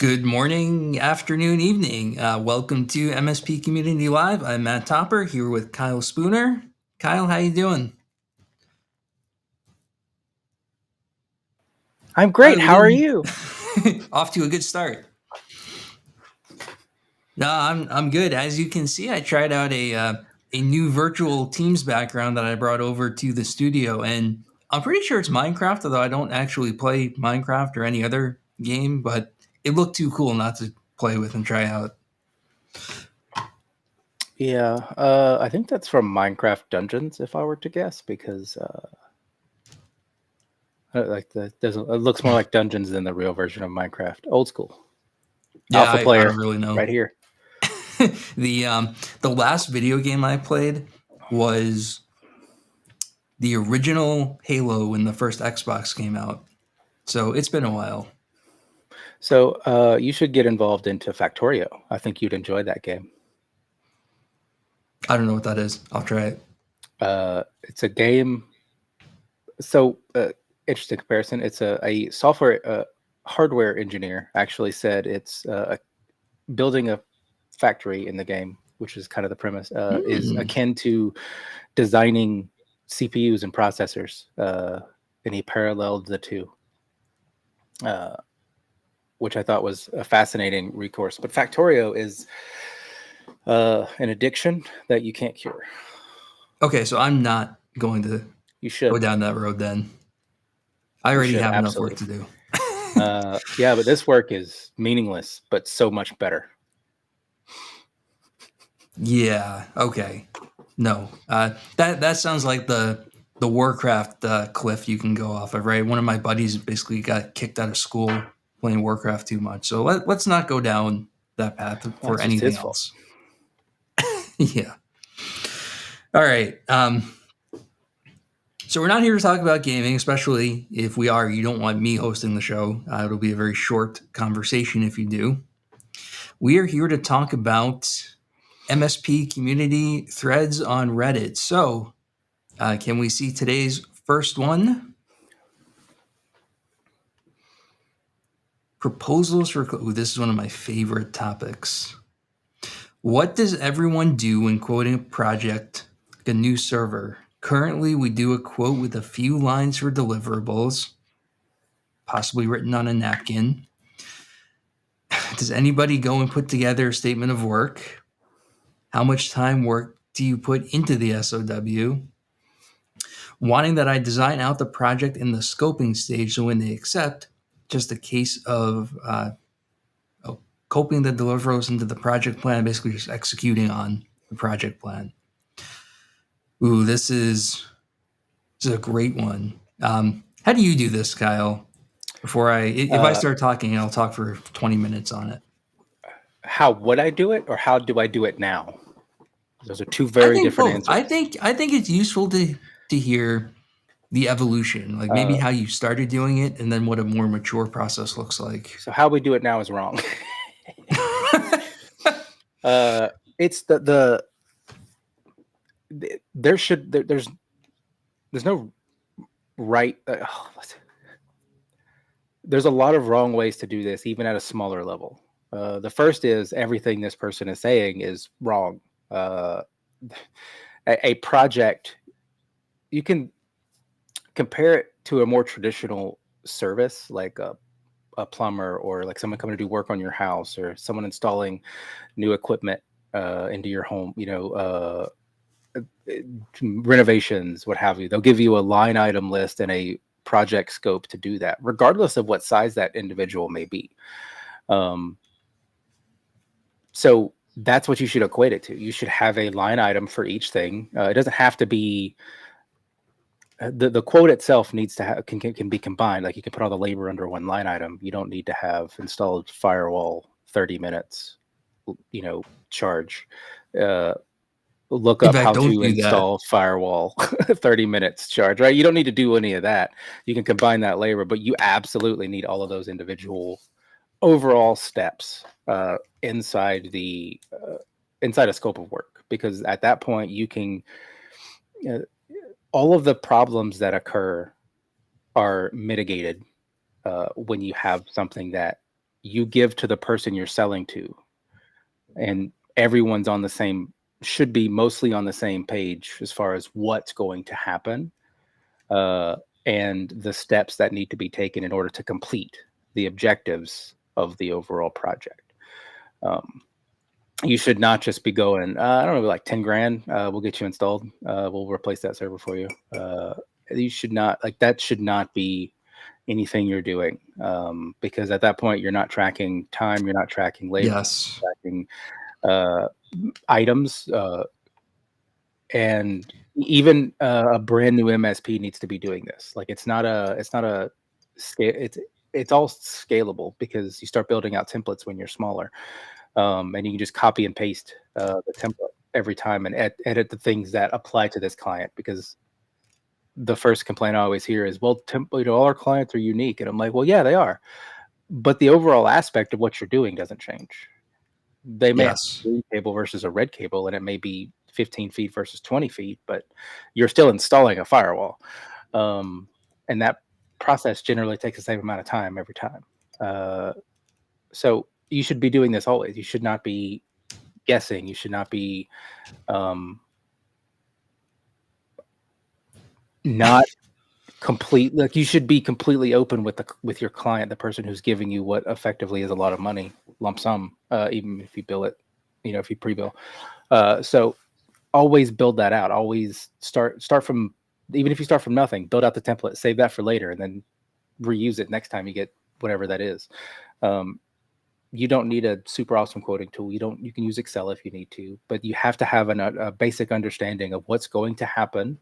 Good morning, afternoon, evening. Welcome to MSP Community Live. I'm Matt Topper here with Kyle Spooner. Kyle, how you doing? I'm great. We How are didn't you? off to a good start. No, I'm good. As you can see, I tried out a new virtual Teams background that I brought over to the studio, and I'm pretty sure it's Minecraft, although I don't actually play Minecraft or any other game, but it looked too cool not to play with and try out. Yeah, I think that's from Minecraft Dungeons, if I were to guess, because it looks more like Dungeons than the real version of Minecraft. Old school. Yeah, Alpha I player, don't really know. right here. The last video game I played was the original Halo when the first Xbox came out. So it's been a while. So you should get involved into Factorio. I think you'd enjoy that game. I don't know what that is. I'll try it. It's a game. So interesting comparison. It's a software hardware engineer actually said it's building a factory in the game, which is kind of the premise, is akin to designing CPUs and processors, and he paralleled the two, which I thought was a fascinating recourse. But Factorio is an addiction that you can't cure. Okay, so I'm not going to You should go down that road then. I already have enough work to do. Yeah, but this work is meaningless, but so much better. Yeah. Okay. No. That sounds like the Warcraft cliff you can go off of, right? One of my buddies basically got kicked out of school playing Warcraft too much. So let's not go down that path for That's just anything his fault. else. Yeah. All right. So we're not here to talk about gaming, especially if we are. You don't want me hosting the show. It'll be a very short conversation if you do. We are here to talk about MSP community threads on Reddit. So, can we see today's first one? Proposals for. Ooh, this is one of my favorite topics. What does everyone do when quoting a project, like a new server? Currently, we do a quote with a few lines for deliverables, possibly written on a napkin. Does anybody go and put together a statement of work? How much time work do you put into the SOW? Wanting that I design out the project in the scoping stage so when they accept, just a case of coping the deliverables into the project plan, basically just executing on the project plan. Ooh, this is a great one. How do you do this, Kyle? If I start talking, I'll talk for 20 minutes on it. How would I do it, or how do I do it now? Those are two very different answers. I think it's useful to hear the evolution, like maybe how you started doing it, and then what a more mature process looks like. So how we do it now is wrong. It's there's no right. There's a lot of wrong ways to do this, even at a smaller level. The first is everything this person is saying is wrong. A project, you can compare it to a more traditional service, like a plumber, or like someone coming to do work on your house, or someone installing new equipment into your home, renovations, what have you. They'll give you a line item list and a project scope to do that, regardless of what size that individual may be. So that's what you should equate it to. You should have a line item for each thing. It doesn't have to be the quote itself needs to have can be combined. Like you can put all the labor under one line item. You don't need to have installed firewall 30 minutes, charge. Look up how to install firewall 30 minutes charge, right? You don't need to do any of that. You can combine that labor, but you absolutely need all of those individual overall steps inside a scope of work, because at that point you can all of the problems that occur are mitigated when you have something that you give to the person you're selling to, and everyone's on the same, should be mostly on the same page as far as what's going to happen, uh, and the steps that need to be taken in order to complete the objectives of the overall project. You should not just be going, I don't know, like 10 grand, we'll get you installed. We'll replace that server for you. You should not, like, that should not be anything you're doing, because at that point, you're not tracking time, you're not tracking labor, Yes. tracking uh, items, and even a brand new MSP needs to be doing this. Like, it's not a scale. It's all scalable because you start building out templates when you're smaller, and you can just copy and paste the template every time and edit the things that apply to this client. Because the first complaint I always hear is, "Well, all our clients are unique," and I'm like, "Well, yeah, they are, but the overall aspect of what you're doing doesn't change. They may have a Yes. green cable versus a red cable, and it may be 15 feet versus 20 feet, but you're still installing a firewall." And that process generally takes the same amount of time every time. So you should be doing this always. You should not be guessing. You should not be not complete. Like, you should be completely open with your client, the person who's giving you what effectively is a lot of money, lump sum, even if you bill it, if you pre-bill. So always build that out. Always start from, even if you start from nothing, build out the template, save that for later, and then reuse it next time you get whatever that is. You don't need a super awesome quoting tool. You can use Excel if you need to, but you have to have a basic understanding of what's going to happen.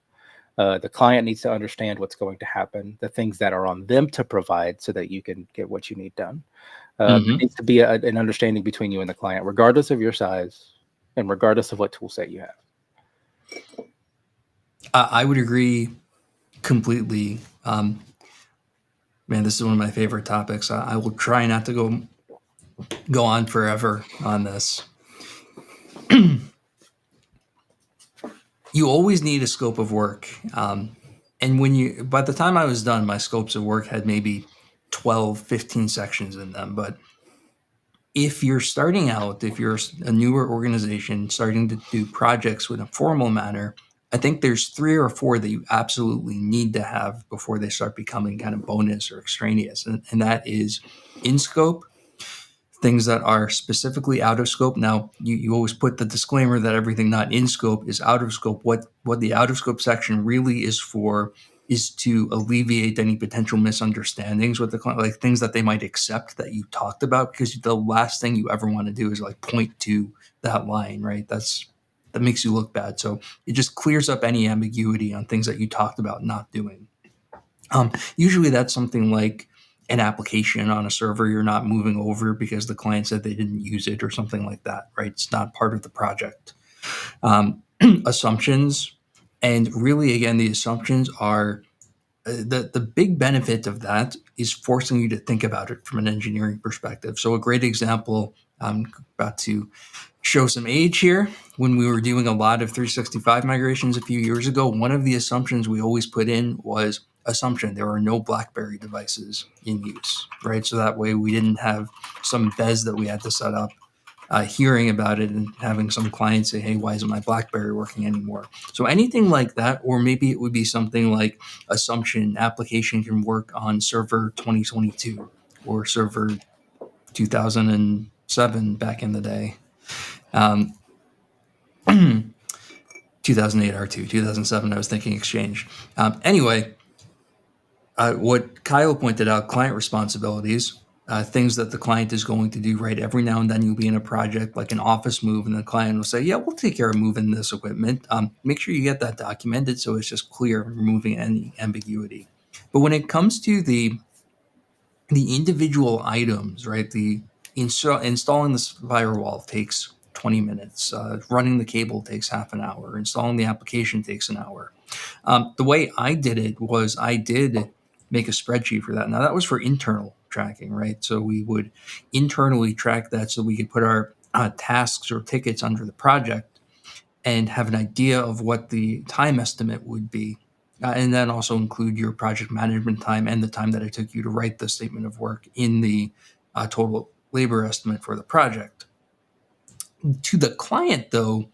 The client needs to understand what's going to happen, the things that are on them to provide so that you can get what you need done. There Hmm. needs to be an understanding between you and the client, regardless of your size and regardless of what tool set you have. I would agree completely. Man, this is one of my favorite topics. I will try not to go on forever on this. You always need a scope of work. And by the time I was done, my scopes of work had maybe 12, 15 sections in them. But if you're starting out, if you're a newer organization starting to do projects with a formal manner, I think there's 3 or 4 that you absolutely need to have before they start becoming kind of bonus or extraneous. And that is in scope, things that are specifically out of scope. Now, you always put the disclaimer that everything not in scope is out of scope. What the out of scope section really is for is to alleviate any potential misunderstandings with the client, like things that they might accept that you talked about, because the last thing you ever want to do is like point to that line, right? That makes you look bad. So it just clears up any ambiguity on things that you talked about not doing. Usually that's something like an application on a server you're not moving over because the client said they didn't use it or something like that, right? It's not part of the project. Assumptions, and really, again, the assumptions are the big benefit of that is forcing you to think about it from an engineering perspective. So a great example, I'm about to show some age here. When we were doing a lot of 365 migrations a few years ago, one of the assumptions we always put in was assumption there are no BlackBerry devices in use, right? So that way we didn't have some bez that we had to set up, hearing about it and having some clients say, hey, why isn't my BlackBerry working anymore? So anything like that, or maybe it would be something like assumption application can work on server 2022 or server 2007 back in the day. Um, 2008 R2, 2007, I was thinking Exchange. Anyway, what Kyle pointed out, client responsibilities, things that the client is going to do, right? Every now and then you'll be in a project like an office move, and the client will say, yeah, we'll take care of moving this equipment. Make sure you get that documented so it's just clear, removing any ambiguity. But when it comes to the individual items, right? Installing this firewall takes 20 minutes. Running the cable takes half an hour. Installing the application takes an hour. The way I did it was I did make a spreadsheet for that. Now that was for internal tracking, right? So we would internally track that so we could put our tasks or tickets under the project and have an idea of what the time estimate would be. And then also include your project management time and the time that it took you to write the statement of work in the total labor estimate for the project. To the client, though,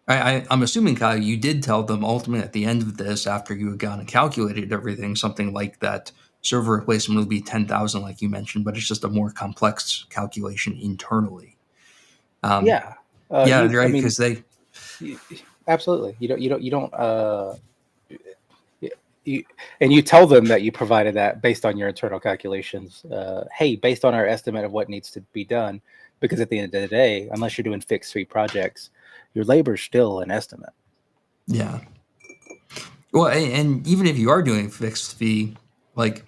I'm assuming, Kyle, you did tell them ultimately at the end of this, after you had gone and calculated everything, something like that server replacement will be 10,000, like you mentioned, but it's just a more complex calculation internally. Yeah. Yeah, I right. mean, Because they, absolutely. You don't, y- you, and you tell them that you provided that based on your internal calculations. Hey, based on our estimate of what needs to be done, because at the end of the day, unless you're doing fixed fee projects, your labor is still an estimate. yeah. Well, and even if you are doing fixed fee, like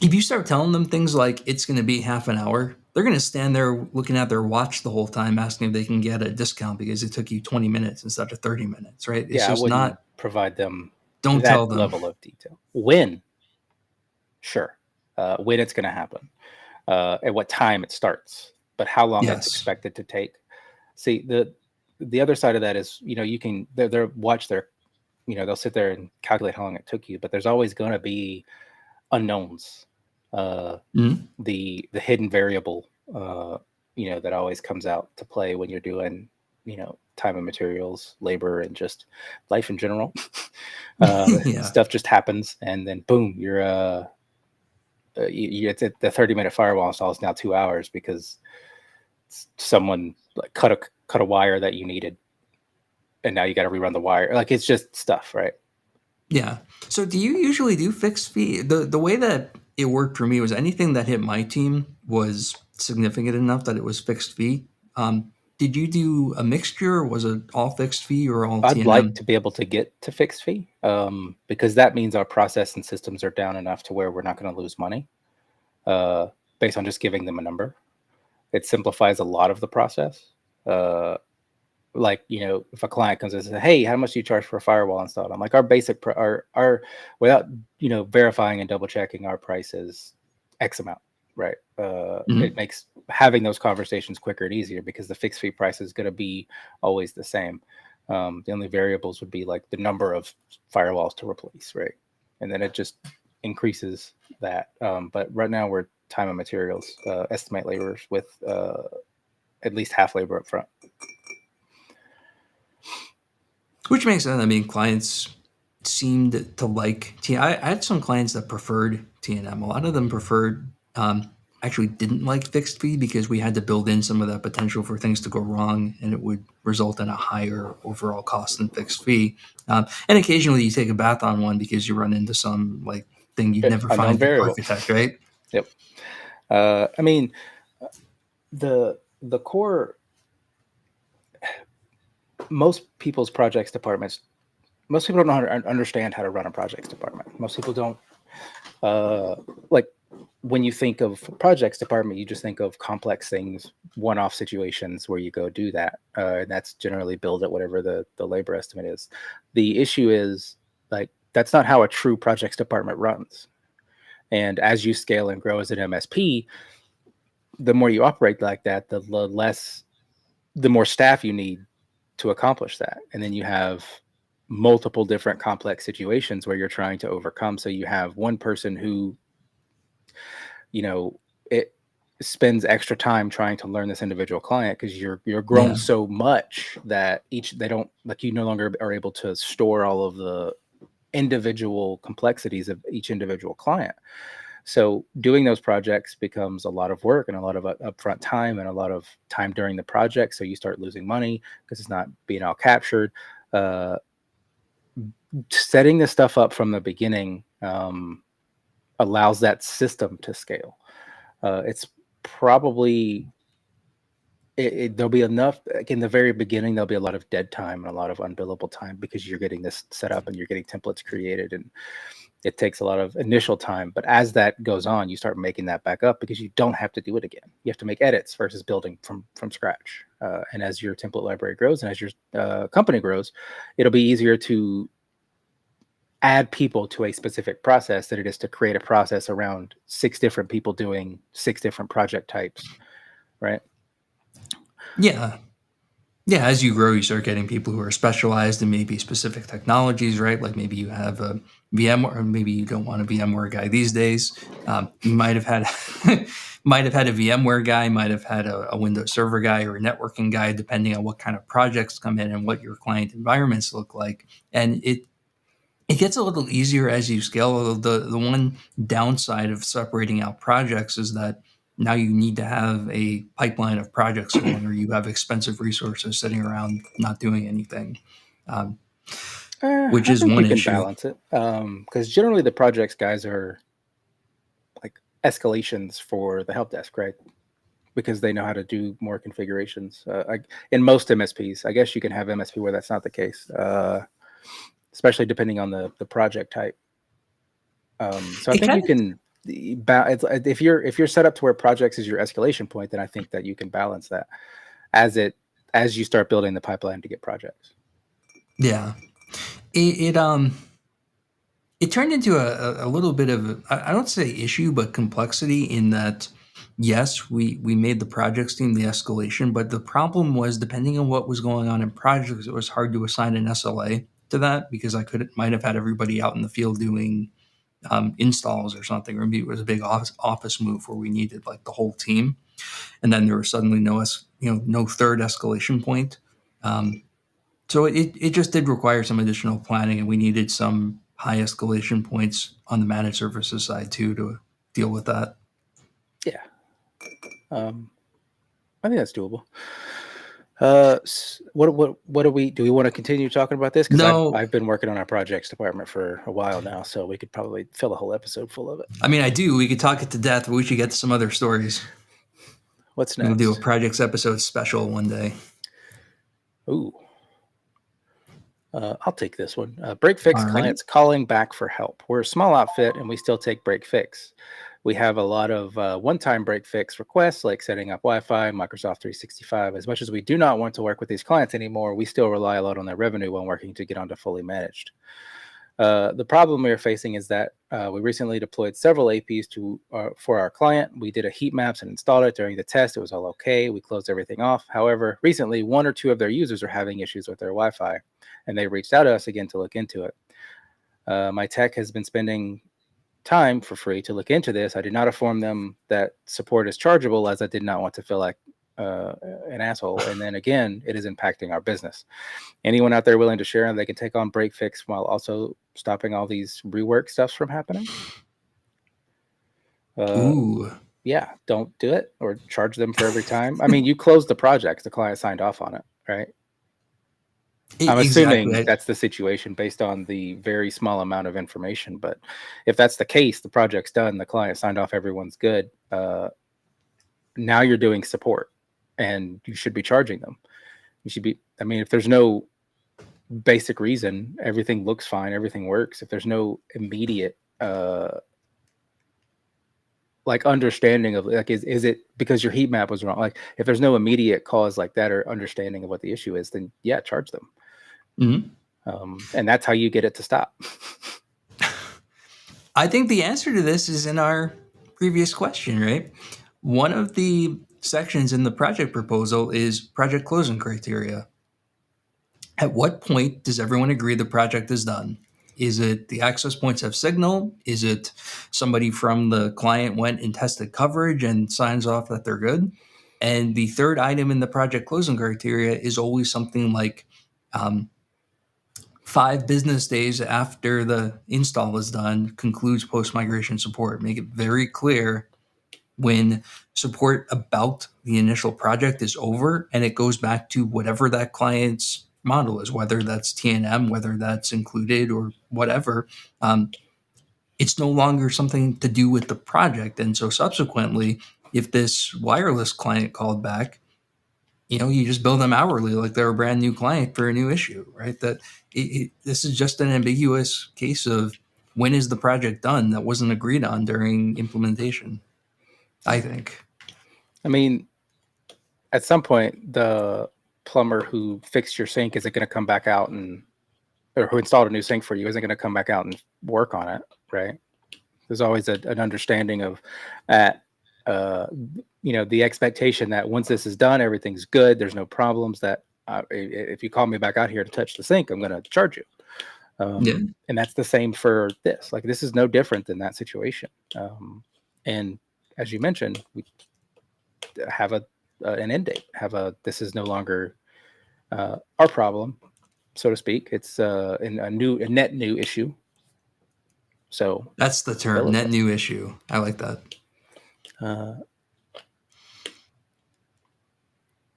if you start telling them things like it's going to be half an hour, they're going to stand there looking at their watch the whole time, asking if they can get a discount because it took you 20 minutes instead of 30 minutes, right? It's Yeah, I just wouldn't not, provide them don't tell that them. level of detail. When? Sure. When it's going to happen, at what time it starts, but how long it's Yes. expected to take. See, the other side of that is, you can they're watch their, they'll sit there and calculate how long it took you, but there's always going to be unknowns. Mhm. The hidden variable, that always comes out to play when you're doing, time and materials, labor, and just life in general. Yeah. Stuff just happens, and then boom, you're it's at the 30-minute firewall install is now 2 hours because someone like cut a wire that you needed, and now you got to rerun the wire. Like, it's just stuff, right? Yeah. So do you usually do fixed fee? The way that it worked for me was anything that hit my team was significant enough that it was fixed fee. Did you do a mixture? Or was it all fixed fee or all I'd like T&M? to be able to get to fixed fee, because that means our process and systems are down enough to where we're not going to lose money, uh, based on just giving them a number. It simplifies a lot of the process. Uh, like, if a client comes and says, "Hey, how much do you charge for a firewall installed?" I'm like, our basic, our without verifying and double checking, our price is X amount, right? It Mhm. makes having those conversations quicker and easier because the fixed fee price is going to be always the same. The only variables would be like the number of firewalls to replace, right? And then it just increases that. But right now we're time and materials, estimate laborers with at least half labor up front. Which makes sense. I mean, clients seemed to like T. I had some clients that preferred T&M. A lot of them preferred, actually didn't like fixed fee because we had to build in some of that potential for things to go wrong, and it would result in a higher overall cost than fixed fee. And occasionally, you take a bath on one because you run into some like thing you'd never Unknown find in variable. architect, right? Yep. I mean, the core, most people's projects departments, most people don't know how to understand how to run a projects department. Most people don't, like, when you think of projects department, you just think of complex things, one-off situations where you go do that. And that's generally billed at whatever the labor estimate is. The issue is, like, that's not how a true projects department runs. And as you scale and grow as an MSP, the more you operate like that, the more staff you need to accomplish that. And then you have multiple different complex situations where you're trying to overcome. So you have one person who, it spends extra time trying to learn this individual client because you're grown Yeah. so much that they don't, like, you no longer are able to store all of the individual complexities of each individual client. So doing those projects becomes a lot of work and a lot of upfront time and a lot of time during the project. So you start losing money because it's not being all captured. Uh, Setting this stuff up from the beginning allows that system to scale. It's probably there'll be enough, like, in the very beginning. There'll be a lot of dead time and a lot of unbillable time because you're getting this set up and you're getting templates created, and it takes a lot of initial time. But as that goes on, you start making that back up because you don't have to do it again. You have to make edits versus building from scratch. And as your template library grows and as your company grows, it'll be easier to add people to a specific process than it is to create a process around 6 different people doing 6 different project types, right? Yeah. Yeah, as you grow, you start getting people who are specialized in maybe specific technologies, right? Like maybe you have a VMware, or maybe you don't want a VMware guy these days. You might have had might have had a VMware guy, might have had a Windows Server guy or a networking guy, depending on what kind of projects come in and what your client environments look like. And it gets a little easier as you scale. The one downside of separating out projects is that now you need to have a pipeline of projects going, or you have expensive resources sitting around not doing anything, um, which I is think you one can issue. balance it because generally the projects guys are like escalations for the help desk, right? Because they know how to do more configurations. In most MSPs, I guess you can have MSP where that's not the case, especially depending on the project type. So I It think you kind of can. If you're set up to where projects is your escalation point, then I think that you can balance that as you start building the pipeline to get projects. yeah. It it turned into a little bit of I don't say issue, but complexity in that. Yes, we made the projects team the escalation, but the problem was depending on what was going on in projects, it was hard to assign an SLA to that because I could might have had everybody out in the field doing installs or something, or maybe it was a big office move where we needed like the whole team, and then there was suddenly no third escalation point. Um, so it just did require some additional planning, and we needed some high escalation points on the managed services side too to deal with that. Yeah, I think that's doable. What do we want to continue talking about this? Because No, I've been working on our projects department for a while now, so we could probably fill a whole episode full of it. I mean I do. We could talk it to death, but we should get to some other stories. What's We'll do a next? projects episode special one day. Ooh, I'll take this one. Break fix All right. clients calling back for help. We're a small outfit and we still take break fix. We have a lot of one-time break fix requests like setting up Wi-Fi, Microsoft 365. As much as we do not want to work with these clients anymore, we still rely a lot on their revenue when working to get onto fully managed. The problem we are facing is that we recently deployed several APs for our client. We did a heat maps and installed it during the test. It was all okay. We closed everything off. However, recently, one or two of their users are having issues with their Wi-Fi, and they reached out to us again to look into it. My tech has been spending time for free to look into this. I did not inform them that support is chargeable, as I did not want to feel like an asshole. And then again, it is impacting our business. Anyone out there willing to share, and they can take on break fix while also stopping all these rework stuffs from happening? Ooh. Yeah, don't do it or charge them for every time. I mean, you closed the project, the client signed off on it, right? I'm assuming Exactly. that's the situation based on the very small amount of information. But if that's the case, the project's done, the client signed off, everyone's good. Now you're doing support, and you should be charging them. You should be. I mean, if there's no basic reason, everything looks fine, everything works. If there's no immediate like understanding of like is it because your heat map was wrong? Like if there's no immediate cause like that or understanding of what the issue is, then yeah, charge them. And that's how you get it to stop. I think the answer to this is in our previous question, right? One of the sections in the project proposal is project closing criteria. At what point does everyone agree the project is done? Is it the access points have signal? Is it somebody from the client went and tested coverage and signs off that they're good? And the third item in the project closing criteria is always something like 5 business days after the install is done concludes post migration support. Make it very clear when support about the initial project is over and it goes back to whatever that client's model is, whether that's TNM, whether that's included or whatever. It's no longer something to do with the project. And so subsequently, if this wireless client called back, you just bill them hourly like they're a brand new client for a new issue, right? This is just an ambiguous case of when is the project done that wasn't agreed on during implementation, I think. I mean, at some point, the plumber who fixed your sink isn't going to come back out or who installed a new sink for you isn't going to come back out and work on it, right? There's always an understanding of the expectation that once this is done, everything's good. There's no problems. That if you call me back out here to touch the sink, I'm going to charge you. And that's the same for this. Like this is no different than that situation. And as you mentioned, we have an end date. This is no longer our problem, so to speak. It's a net new issue. So That's the term, net new issue. I like that.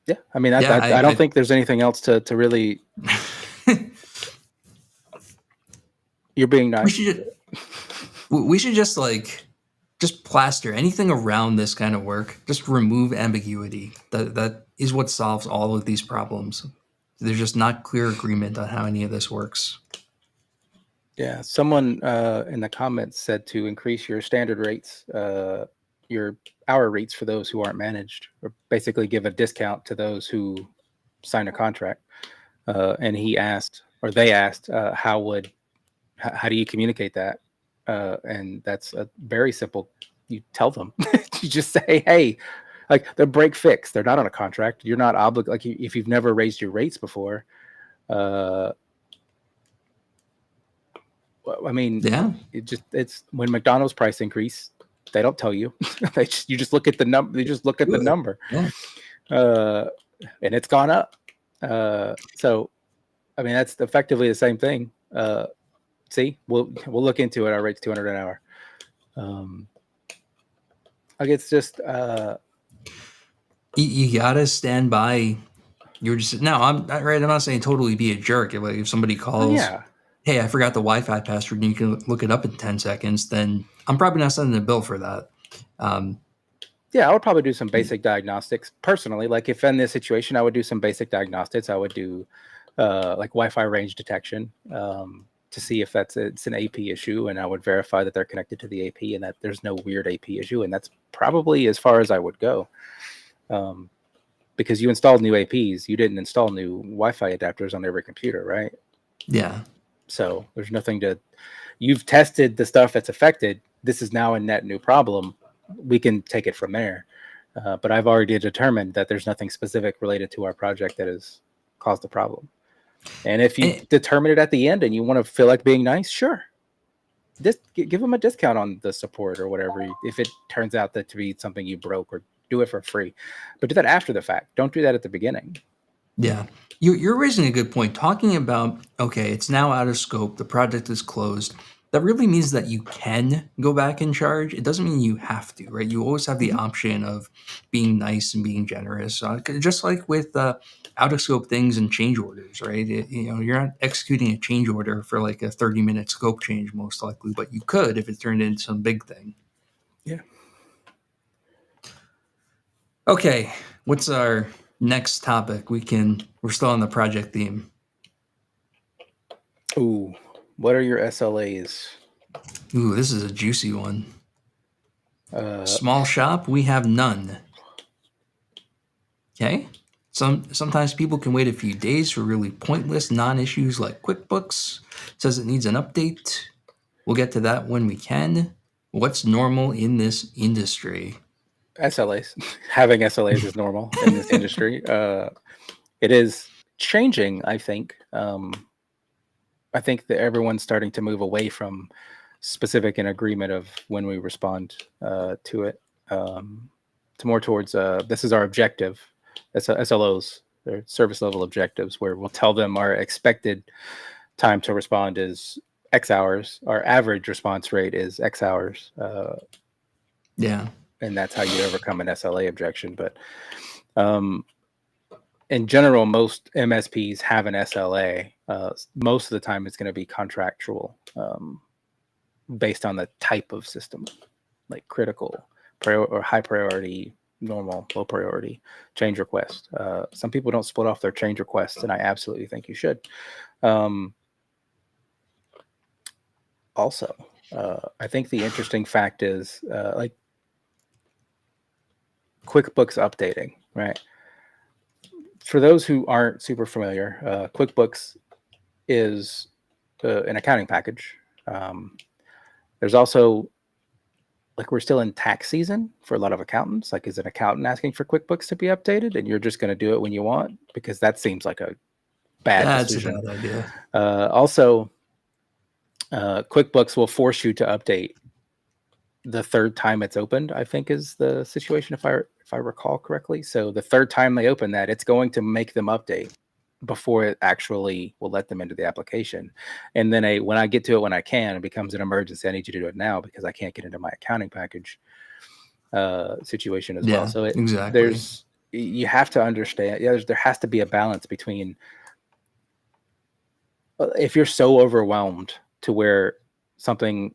Yeah, I mean, I don't think there's anything else to really. You're being nice. We should just plaster anything around this kind of work. Just remove ambiguity. That is what solves all of these problems. There's just not clear agreement on how any of this works. Yeah, someone in the comments said to increase your standard rates, your hour rates for those who aren't managed, or basically give a discount to those who sign a contract. And he asked, or they asked, how do you communicate that? And that's a very simple. You tell them. You just say, hey, like they're break fix. They're not on a contract. You're not obligated. Like if you've never raised your rates before. I mean, yeah, it's when McDonald's price increase, they don't tell you. You just look at the number. They just look at the number, yeah. And it's gone up. So, I mean, that's effectively the same thing. See, we'll look into it. Our rate's $200 an hour. Like it's just you gotta stand by. You're just I'm not saying totally be a jerk. If somebody calls, hey, I forgot the Wi-Fi password, and you can look it up in 10 seconds, then I'm probably not sending a bill for that. Yeah, I would probably do some basic diagnostics personally. Like if in this situation, I would do some basic diagnostics. I would do like Wi-Fi range detection to see if it's an AP issue, and I would verify that they're connected to the AP and that there's no weird AP issue. And that's probably as far as I would go. Because you installed new APs, you didn't install new Wi-Fi adapters on every computer, right? Yeah. So there's nothing you've tested the stuff that's affected. This is now a net new problem. We can take it from there. But I've already determined that there's nothing specific related to our project that has caused the problem. And if you determine it at the end and you want to feel like being nice, sure. Just give them a discount on the support or whatever. If it turns out that to be something you broke, or do it for free, but do that after the fact. Don't do that at the beginning. Yeah. You're raising a good point. Talking about, okay, it's now out of scope. The project is closed. That really means that you can go back and charge. It doesn't mean you have to, right? You always have the option of being nice and being generous. Just like with out of scope things and change orders, right? You're not executing a change order for like a 30-minute scope change, most likely, but you could if it turned into some big thing. Yeah. Okay. What's our next topic? We're still on the project theme. Ooh, what are your SLAs? Ooh, this is a juicy one. Small shop, we have none. Okay. Sometimes people can wait a few days for really pointless non-issues like QuickBooks. Says it needs an update. We'll get to that when we can. What's normal in this industry? SLAs. Having SLAs is normal in this industry. It is changing, I think. I think that everyone's starting to move away from specific and agreement of when we respond to it, to more towards this is our objective. SLOs, they're service level objectives, where we'll tell them our expected time to respond is X hours. Our average response rate is X hours. Yeah. And that's how you overcome an SLA objection. But in general, most MSPs have an SLA. Most of the time, it's going to be contractual, based on the type of system, like critical, or high priority, normal, low priority, change request. Some people don't split off their change requests, and I absolutely think you should. Also, I think the interesting fact is like QuickBooks updating, right? For those who aren't super familiar, QuickBooks is an accounting package. There's also, like, we're still in tax season for a lot of accountants. Like, is an accountant asking for QuickBooks to be updated, and you're just going to do it when you want? Because that seems like a bad decision. That's a bad idea. Also, QuickBooks will force you to update the third time it's opened, I think is the situation, if I recall correctly. So the third time they open that, it's going to make them update before it actually will let them into the application. And then when I get to it when I can, it becomes an emergency. I need you to do it now because I can't get into my accounting package situation as well. Yeah, So exactly. you have to understand, there has to be a balance between, if you're so overwhelmed to where something,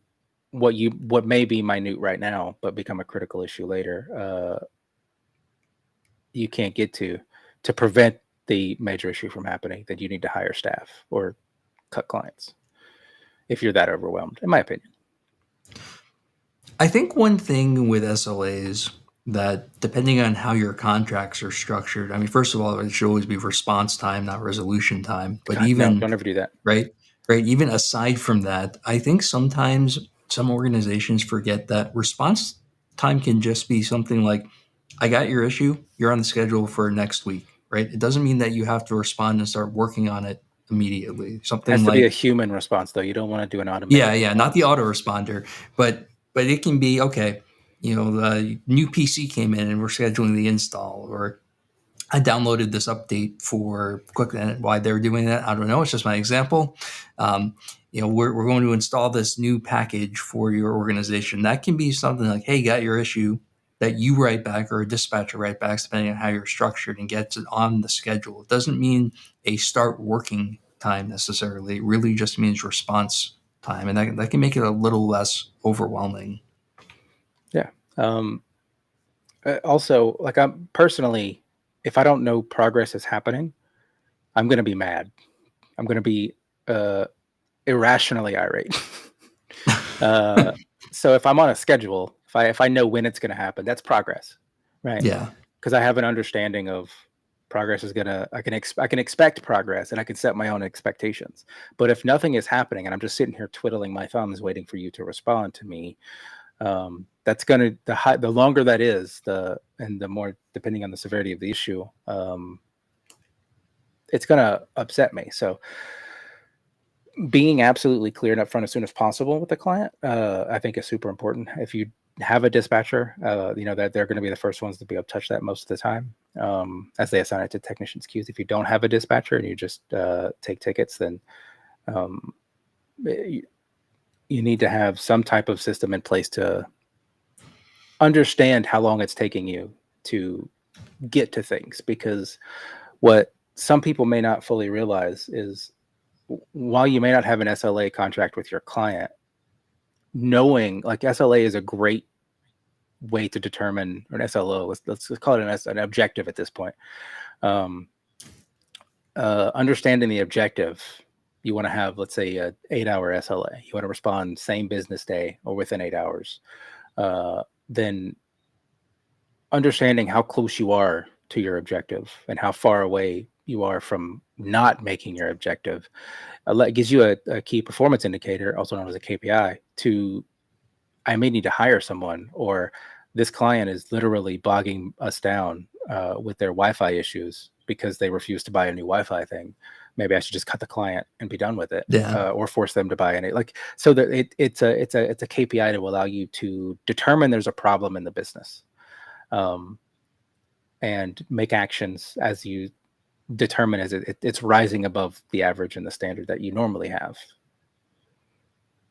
what may be minute right now but become a critical issue later, you can't get to prevent the major issue from happening, then you need to hire staff or cut clients if you're that overwhelmed, in my opinion. I think one thing with SLAs that, depending on how your contracts are structured, I mean, first of all, it should always be response time, not resolution time. But God, no, even don't ever do that. right, right, even aside from that, I think sometimes some organizations forget that response time can just be something like, "I got your issue. You're on the schedule for next week." Right? It doesn't mean that you have to respond and start working on it immediately. Something Has to be a like, human response, though. You don't want to do an automated yeah, not the response. autoresponder, but it can be okay. The new PC came in and we're scheduling the install, or I downloaded this update for QuickNet. Why they're doing that, I don't know. It's just my example. We're going to install this new package for your organization. That can be something like, hey, got your issue, that you write back or a dispatcher write back, depending on how you're structured, and gets it on the schedule. It doesn't mean a start working time necessarily. It really just means response time, and that can make it a little less overwhelming. Yeah. Also, like, I'm personally, if I don't know progress is happening, I'm going to be mad. I'm going to be irrationally irate. So if I'm on a schedule, if I know when it's going to happen, that's progress, right? Yeah. Because I have an understanding of progress is gonna. I can expect progress, and I can set my own expectations. But if nothing is happening, and I'm just sitting here twiddling my thumbs, waiting for you to respond to me, that's gonna the longer that is, the more, depending on the severity of the issue, it's gonna upset me. So being absolutely clear and upfront as soon as possible with the client, I think, is super important. If you have a dispatcher, that they're going to be the first ones to be able to touch that most of the time, as they assign it to technicians' queues. If you don't have a dispatcher and you just take tickets, then you need to have some type of system in place to understand how long it's taking you to get to things. Because what some people may not fully realize is, while you may not have an SLA contract with your client, knowing, like, SLA is a great way to determine, or an SLO, let's call it an objective at this point. Understanding the objective, you want to have, let's say, a 8-hour SLA. You want to respond same business day or within 8 hours. Then understanding how close you are to your objective and how far away you are from not making your objective, gives you a key performance indicator, also known as a KPI, I may need to hire someone, or this client is literally bogging us down with their Wi-Fi issues because they refuse to buy a new Wi-Fi thing. Maybe I should just cut the client and be done with it, Yeah. or force them to buy any. So that it's a KPI to allow you to determine there's a problem in the business, and make actions as you determine as it's rising above the average and the standard that you normally have.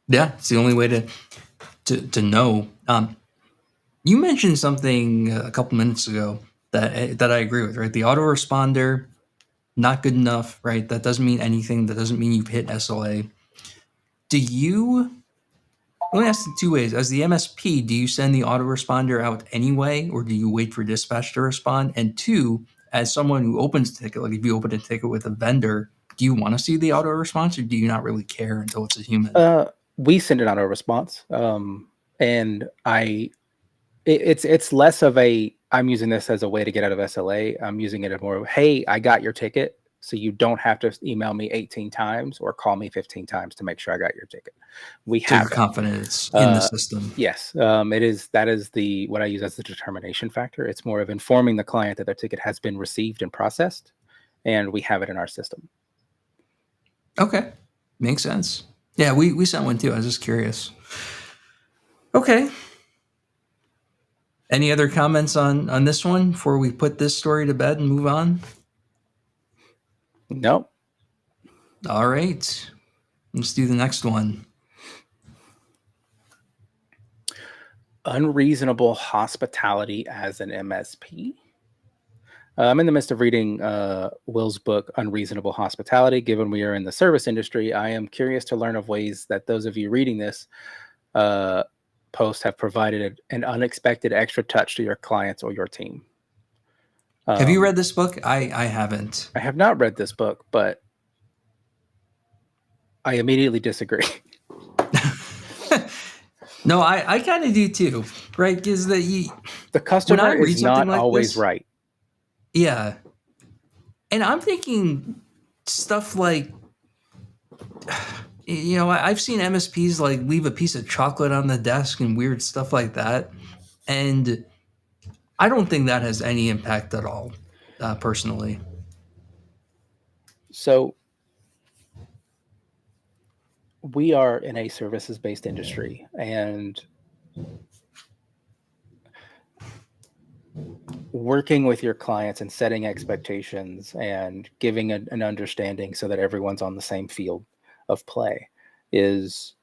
Yeah, it's the only way to know. You mentioned something a couple minutes ago that I agree with. Right, the autoresponder, not good enough. Right, that doesn't mean anything. That doesn't mean you've hit SLA. Do you? Let me ask it two ways. As the MSP, do you send the autoresponder out anyway, or do you wait for dispatch to respond? And two, as someone who opens a ticket, like if you open a ticket with a vendor, do you want to see the auto response, or do you not really care until it's a human? We send it on a response, and it's less of a, I'm using this as a way to get out of SLA. I'm using it as more of, hey, I got your ticket, so you don't have to email me 18 times or call me 15 times to make sure I got your ticket. We So you're have it. confident it's in the system. Yes, that is what I use as the determination factor. It's more of informing the client that their ticket has been received and processed, and we have it in our system. Okay, makes sense. Yeah, we sent one too. I was just curious. Okay, Any other comments on this one before we put this story to bed and move on? Nope. All right. Let's do the next one. Unreasonable hospitality as an MSP. I'm in the midst of reading Will's book, Unreasonable Hospitality. Given we are in the service industry, I am curious to learn of ways that those of you reading this post have provided an unexpected extra touch to your clients or your team. Have you read this book? I haven't. I have not read this book, but I immediately disagree. No, I kind of do too, right? Because the customer is not always right. Yeah. And I'm thinking stuff like, I've seen MSPs like leave a piece of chocolate on the desk and weird stuff like that. And I don't think that has any impact at all, personally. So we are in a services-based industry, and working with your clients and setting expectations and giving an understanding so that everyone's on the same field of play is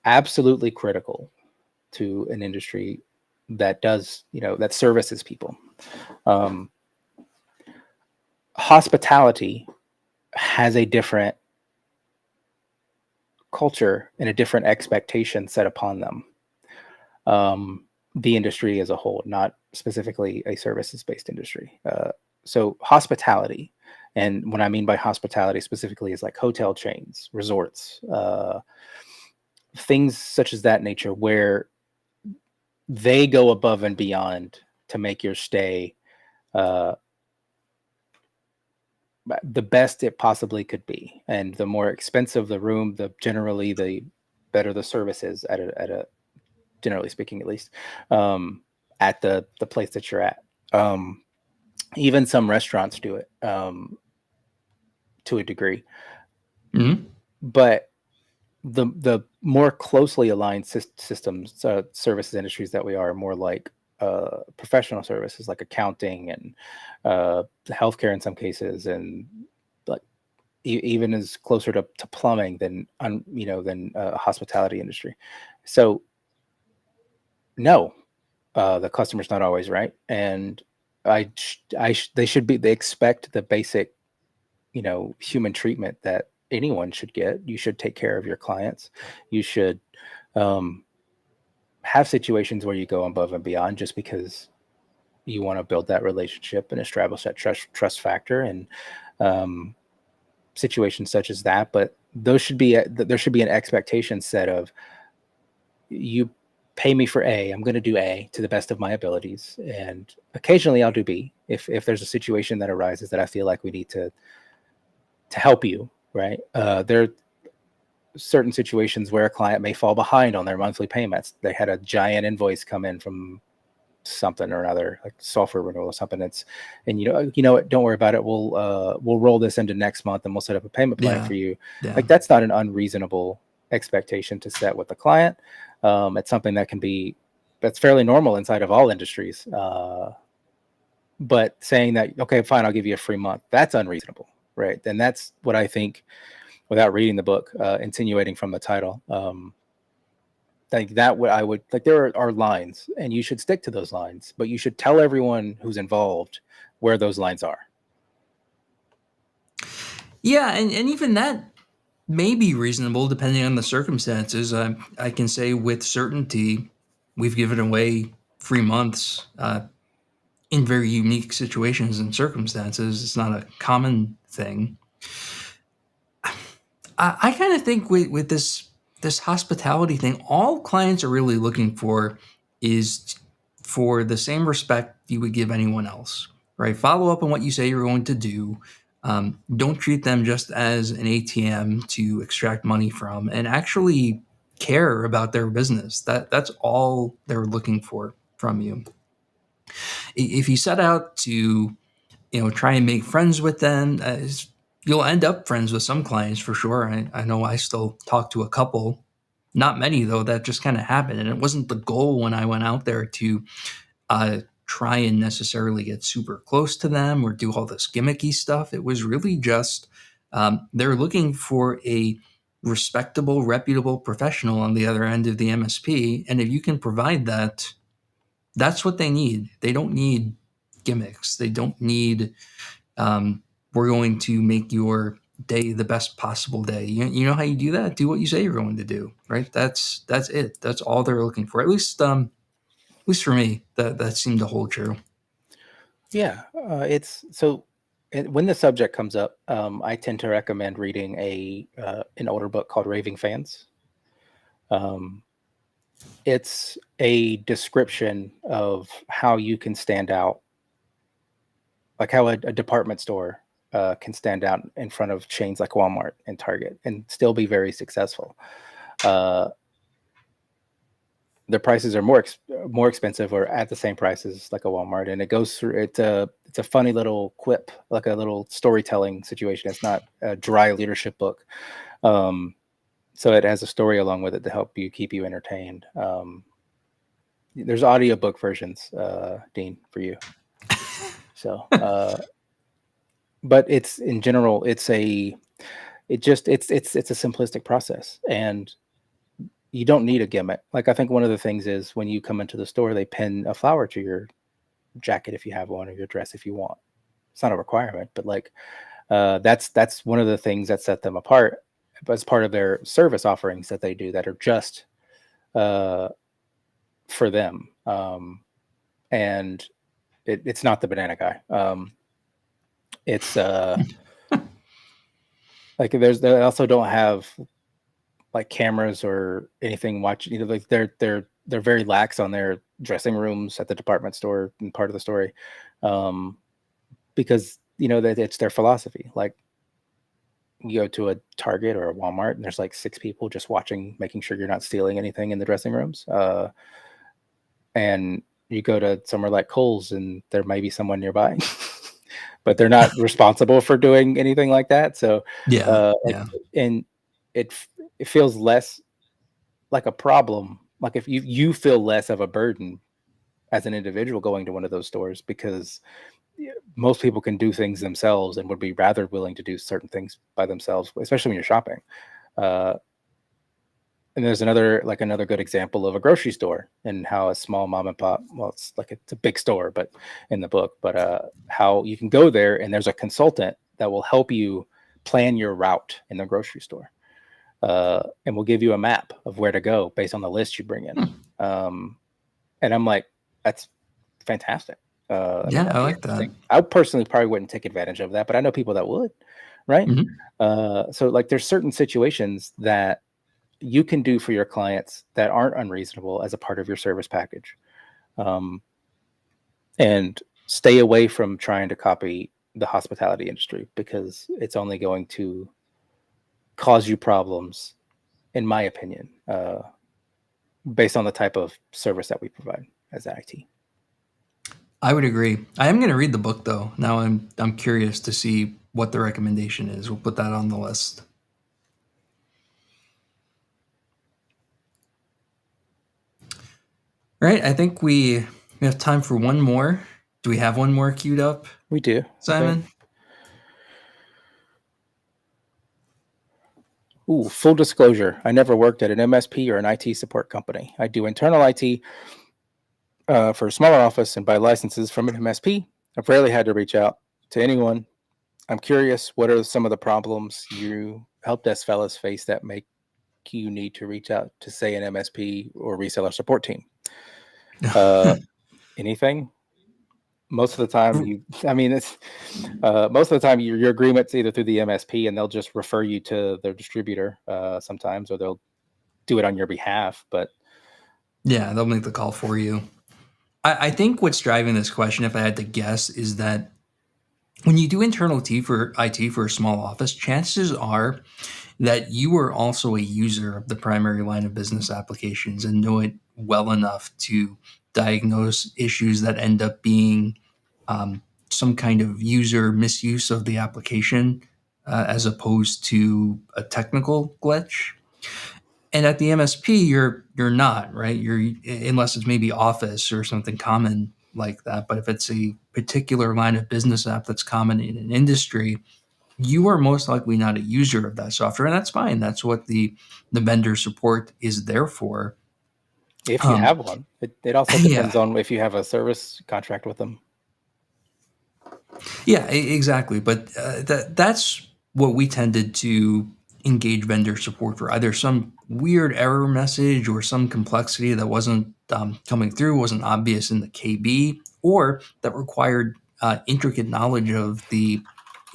absolutely critical to an industry that does, that services people. Hospitality has a different culture and a different expectation set upon them. The industry as a whole, not specifically a services-based industry. So hospitality, and what I mean by hospitality specifically is like hotel chains, resorts, things such as that nature, where they go above and beyond to make your stay the best it possibly could be. And the more expensive the room, the better the service is at a generally speaking, at least, at the place that you're at. Even some restaurants do it to a degree. Mm-hmm. But the more closely aligned systems, services industries that we are, more like professional services like accounting and healthcare in some cases, and like even is closer to plumbing than hospitality industry. So no, the customer's not always right, and they expect the basic, human treatment that anyone should get. You should take care of your clients. You should have situations where you go above and beyond just because you want to build that relationship and establish that trust factor, and situations such as that. But there should be an expectation set of, you pay me for A, I'm going to do A to the best of my abilities, and occasionally I'll do B if there's a situation that arises that I feel like we need to help you, right? There are certain situations where a client may fall behind on their monthly payments. They had a giant invoice come in from something or another, like software renewal or something. And you know what, don't worry about it. We'll roll this into next month and we'll set up a payment plan for you. Yeah. Like, that's not an unreasonable expectation to set with the client. It's something that's fairly normal inside of all industries. But saying that, okay, fine, I'll give you a free month, that's unreasonable, right? And that's what I think, without reading the book, insinuating from the title, like that, what I would like, there are lines, and you should stick to those lines, but you should tell everyone who's involved where those lines are. Yeah, and even that may be reasonable depending on the circumstances. I can say with certainty, we've given away free months in very unique situations and circumstances. It's not a common thing. I kind of think with this hospitality thing, all clients are really looking for is for the same respect you would give anyone else, right? Follow up on what you say you're going to do. Don't treat them just as an ATM to extract money from, and actually care about their business. That's all they're looking for from you. If you set out to, try and make friends with them, you'll end up friends with some clients for sure. I know I still talk to a couple, not many though. That just kind of happened, and it wasn't the goal when I went out there to try and necessarily get super close to them or do all this gimmicky stuff. It was really just they're looking for a respectable, reputable professional on the other end of the MSP. And if you can provide that, that's what they need. They don't need gimmicks. They don't need, we're going to make your day the best possible day. You know how you do that? Do what you say you're going to do, right? That's it. That's all they're looking for. At least for me, that seemed to hold true. Yeah, it's so. When the subject comes up, I tend to recommend reading an older book called Raving Fans. It's a description of how you can stand out, like how a department store can stand out in front of chains like Walmart and Target and still be very successful. Their prices are more expensive or at the same prices like a Walmart, and it goes through. It's a funny little quip, like a little storytelling situation. It's not a dry leadership book, so it has a story along with it to help you keep you entertained. There's audiobook versions, Dean, for you. So, but it's in general, it's a simplistic process, and you don't need a gimmick. Like, I think one of the things is when you come into the store, they pin a flower to your jacket if you have one, or your dress if you want. It's not a requirement, but like that's one of the things that set them apart as part of their service offerings that they do that are just for them. And it's not the banana guy. It's like they also don't have like cameras or anything watching. Like they're very lax on their dressing rooms at the department store and part of the story, because that it's their philosophy. Like, you go to a Target or a Walmart and there's like 6 people just watching, making sure you're not stealing anything in the dressing rooms. And you go to somewhere like Kohl's and there may be someone nearby, but they're not responsible for doing anything like that. So, Yeah. and it feels less like a problem. Like, if you feel less of a burden as an individual going to one of those stores, because most people can do things themselves and would be rather willing to do certain things by themselves, especially when you're shopping. And there's another good example of a grocery store and how a small mom and pop, well, it's a big store, but in the book, but how you can go there and there's a consultant that will help you plan your route in the grocery store. And we'll give you a map of where to go based on the list you bring in. And I'm like, that's fantastic. I like that. I personally probably wouldn't take advantage of that, but I know people that would, right? Mm-hmm. So like, there's certain situations that you can do for your clients that aren't unreasonable as a part of your service package. And stay away from trying to copy the hospitality industry, because it's only going to cause you problems, in my opinion, based on the type of service that we provide as IT. I would agree. I am going to read the book though. Now I'm curious to see what the recommendation is. We'll put that on the list. All right. I think we have time for one more. Do we have one more queued up? We do, Simon. Ooh, full disclosure. I never worked at an MSP or an IT support company. I do internal IT for a smaller office and buy licenses from an MSP. I've rarely had to reach out to anyone. I'm curious, what are some of the problems you help desk fellows face that make you need to reach out to, say, an MSP or reseller support team? Anything? Most of the time, most of the time your agreement's either through the MSP and they'll just refer you to their distributor sometimes, or they'll do it on your behalf. But yeah, they'll make the call for you. I think what's driving this question, if I had to guess, is that when you do internal IT for a small office, chances are that you are also a user of the primary line of business applications and know it well enough to diagnose issues that end up being some kind of user misuse of the application, as opposed to a technical glitch. And at the MSP, you're not, right. You're, unless it's maybe Office or something common like that. But if it's a particular line of business app that's common in an industry, you are most likely not a user of that software, and that's fine. That's what the vendor support is there for. If you have one, it also Yeah, depends on if you have a service contract with them. yeah, exactly. But that's what we tended to engage vendor support for. Either some weird error message or some complexity that wasn't coming through, wasn't obvious in the KB, or that required intricate knowledge of the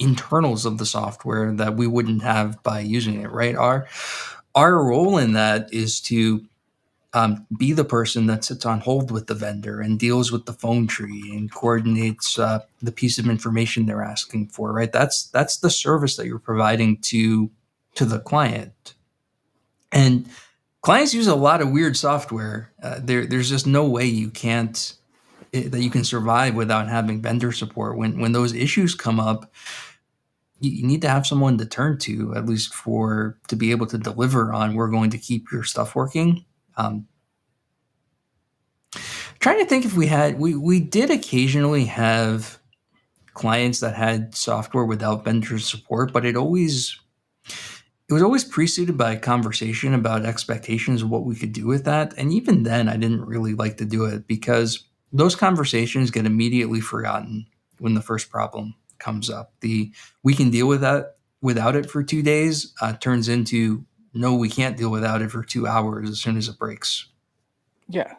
internals of the software that we wouldn't have by using it. Right. Our role in that is to be the person that sits on hold with the vendor and deals with the phone tree and coordinates the piece of information they're asking for. Right, that's the service that you're providing to the client. And clients use a lot of weird software. There's just no way you can't that you can survive without having vendor support. When those issues come up, you need to have someone to turn to, at least for to be able to deliver on. We're going to keep your stuff working. Trying to think if we did occasionally have clients that had software without vendor support, but it was always preceded by a conversation about expectations of what we could do with that. And even then, I didn't really like to do it because those conversations get immediately forgotten when the first problem comes up. The we can deal with that without it for 2 days turns into no, we can't deal without it for 2 hours as soon as it breaks. Yeah.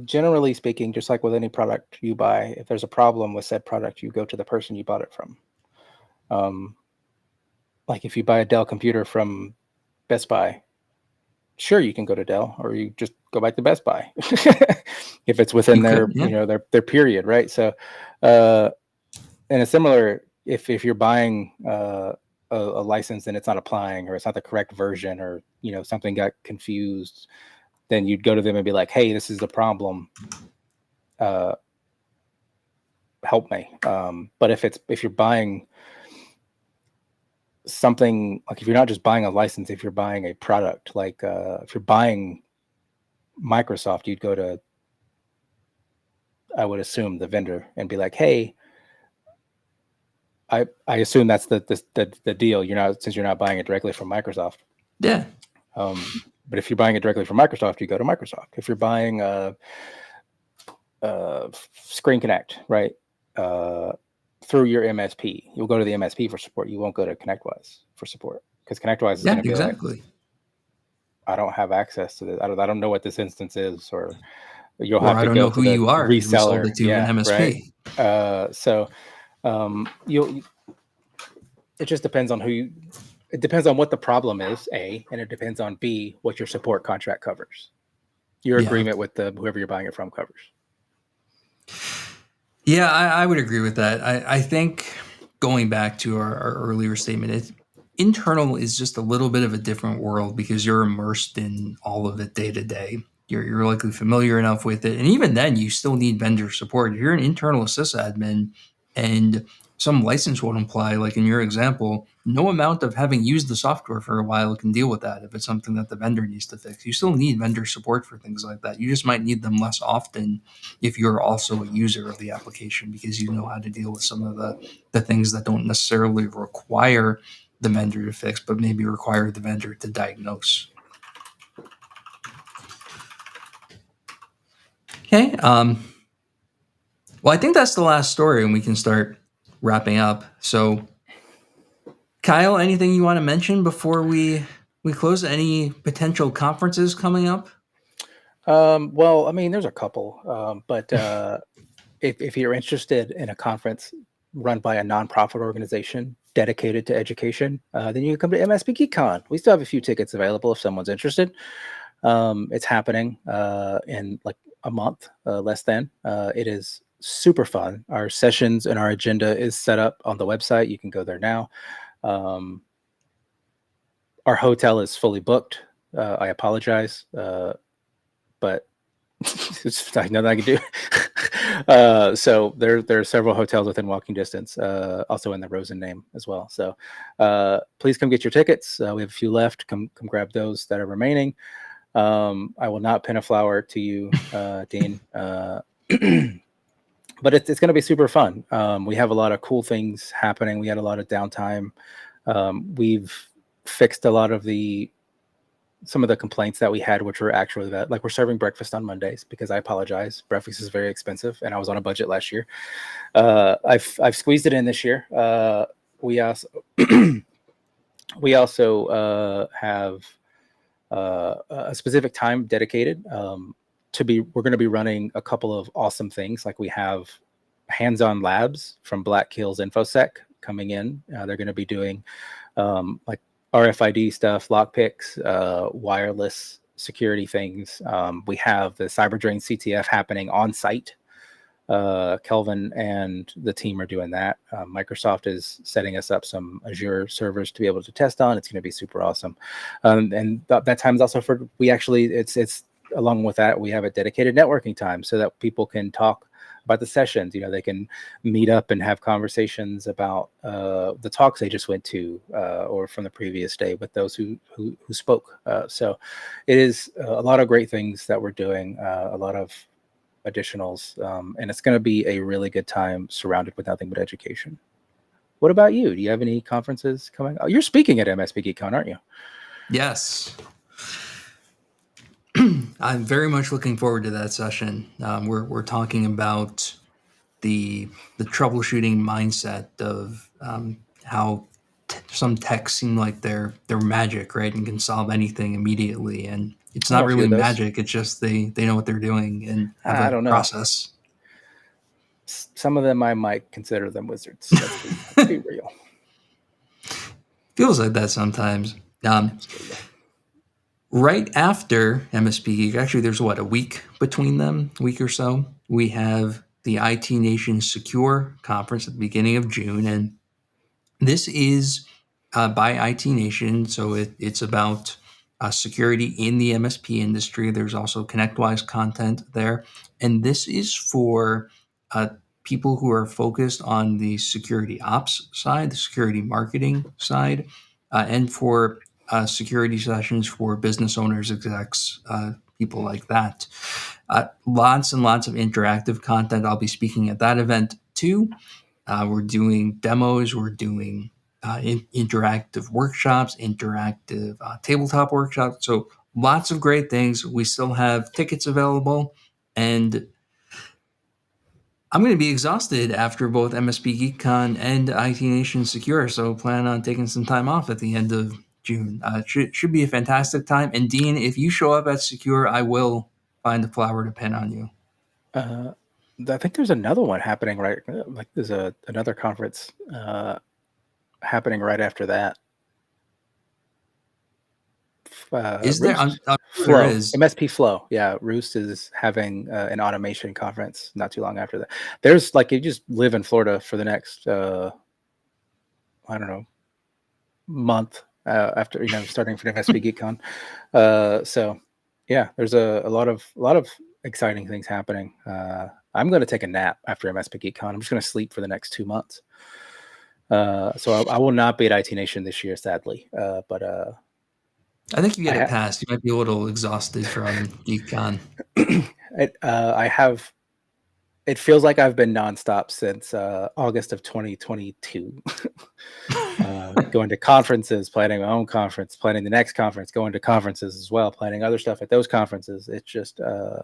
Generally speaking, just like with any product you buy, if there's a problem with said product, you go to the person you bought it from. Like if you buy a Dell computer from Best Buy, sure, you can go to Dell, or you just go back to Best Buy if it's within You their, could, yeah. their period, right? So, and a similar, if you're buying a license and it's not applying, or it's not the correct version, or something got confused, then you'd go to them and be like, "Hey, this is the problem. Help me." But if you're buying something, like if you're not just buying a license, if you're buying a product, like if you're buying Microsoft, you'd go to, I would assume, the vendor and be like, "Hey, I assume that's the deal. Since you're not buying it directly from Microsoft." Yeah. But if you're buying it directly from Microsoft, you go to Microsoft. If you're buying Screen Connect, right, through your MSP, you'll go to the MSP for support. You won't go to ConnectWise for support, because ConnectWise is Yeah, going to be like, exactly. "I don't have access to this. I don't know what this instance is," or you'll Or have I to don't go know to who the you are because we sold reseller. it to an Yeah, right. MSP. So you'll it just depends on it depends on what the problem is, A, and it depends on B, what your support contract covers. Your Yeah. agreement with whoever you're buying it from covers. Yeah, I would agree with that. I think going back to our earlier statement, internal is just a little bit of a different world because you're immersed in all of it day to day. You're likely familiar enough with it. And even then, you still need vendor support. If you're an internal sysadmin and some license won't apply, like in your example, no amount of having used the software for a while can deal with that if it's something that the vendor needs to fix. You still need vendor support for things like that. You just might need them less often if you're also a user of the application because you know how to deal with some of the things that don't necessarily require the vendor to fix, but maybe require the vendor to diagnose. Okay. Well, I think that's the last story, and we can start wrapping up. So, Kyle, anything you want to mention before we close? Any potential conferences coming up? Well, I mean, there's a couple, but if you're interested in a conference run by a nonprofit organization dedicated to education, then you can come to MSP GeekCon. We still have a few tickets available if someone's interested. It's happening in like a month, less than. It is super fun. Our sessions and our agenda is set up on the website. You can go there now. Our hotel is fully booked. I apologize, but there's nothing I can do. So there are several hotels within walking distance, also in the Rosen name as well. So please come get your tickets. We have a few left. Come grab those that are remaining. I will not pin a flower to you, Dean. But it's going to be super fun. We have a lot of cool things happening. We had a lot of downtime. We've fixed a lot of some of the complaints that we had, which were actually that, like, we're serving breakfast on Mondays, because I apologize. Breakfast is very expensive, and I was on a budget last year. I've squeezed it in this year. We also we also have a specific time dedicated we're going to be running a couple of awesome things. Like, we have hands-on labs from Black Hills InfoSec coming in. They're going to be doing like RFID stuff, lockpicks, wireless security things. We have the CyberDrain CTF happening on site. Kelvin and the team are doing that. Microsoft is setting us up some Azure servers to be able to test on. It's going to be super awesome. And that time is also for, it's along with that, we have a dedicated networking time so that people can talk about the sessions. They can meet up and have conversations about the talks they just went to, or from the previous day with those who spoke. So it is a lot of great things that we're doing, a lot of additionals, and it's going to be a really good time surrounded with nothing but education. What about you? Do you have any conferences coming? Oh, you're speaking at MSP GeekCon, aren't you? Yes. I'm very much looking forward to that session. We're talking about the troubleshooting mindset of how some techs seem like they're magic, right, and can solve anything immediately. And it's I know not a few really of those. magic. It's just they know what they're doing and have I a don't know. process. Some of them I might consider them wizards. Let's be real. Feels like that sometimes. Absolutely. Right after MSP Geek, actually, there's a week between them, a week or so. We have the IT Nation Secure conference at the beginning of June, and this is by IT Nation, so it's about security in the MSP industry. There's also ConnectWise content there, and this is for people who are focused on the security ops side, the security marketing side, and for security sessions for business owners, execs, people like that. Lots and lots of interactive content. I'll be speaking at that event too. We're doing demos. We're doing interactive workshops, interactive tabletop workshops. So lots of great things. We still have tickets available, and I'm going to be exhausted after both MSP GeekCon and IT Nation Secure. So plan on taking some time off at the end of June. Should be a fantastic time. And Dean, if you show up at Secure, I will find a flower to pin on you. I think there's another one happening like there's another conference happening right after that. Is there? Roost? I'm sure there Flow. is. MSP Flow. Yeah, Roost is having an automation conference not too long after that. There's, like, you just live in Florida for the next I don't know, month after starting for MSP GeekCon. So yeah, there's a lot of exciting things happening. I'm going to take a nap after MSP GeekCon. I'm just going to sleep for the next 2 months. So I will not be at IT Nation this year, sadly. But I think you get a pass. You might be a little exhausted from GeekCon. I have. It feels like I've been nonstop since August of 2022. Going to conferences, planning my own conference, planning the next conference, going to conferences as well, planning other stuff at those conferences. It's just I'm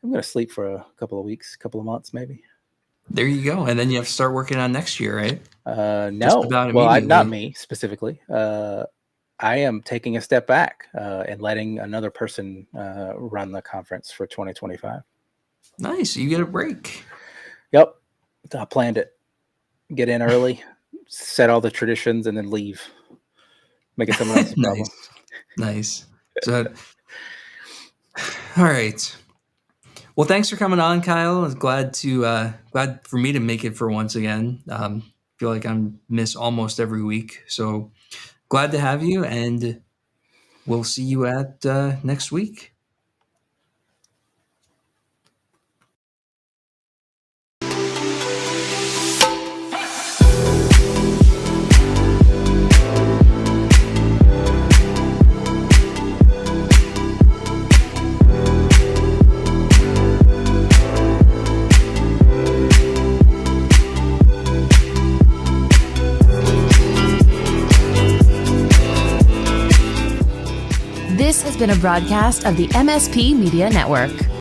going to sleep for a couple of weeks, couple of months, maybe. There you go. And then you have to start working on next year, right? Just No, about well, not immediately. me specifically. I am taking a step back and letting another person run the conference for 2025. Nice. You get a break. Yep. I planned it. Get in early, set all the traditions, and then leave. Make it someone else's problem. Nice. So, all right. Well, thanks for coming on, Kyle. I was glad for me to make it for once again. Feel like I'm miss almost every week. So glad to have you, and we'll see you at next week. This has been a broadcast of the MSP Media Network.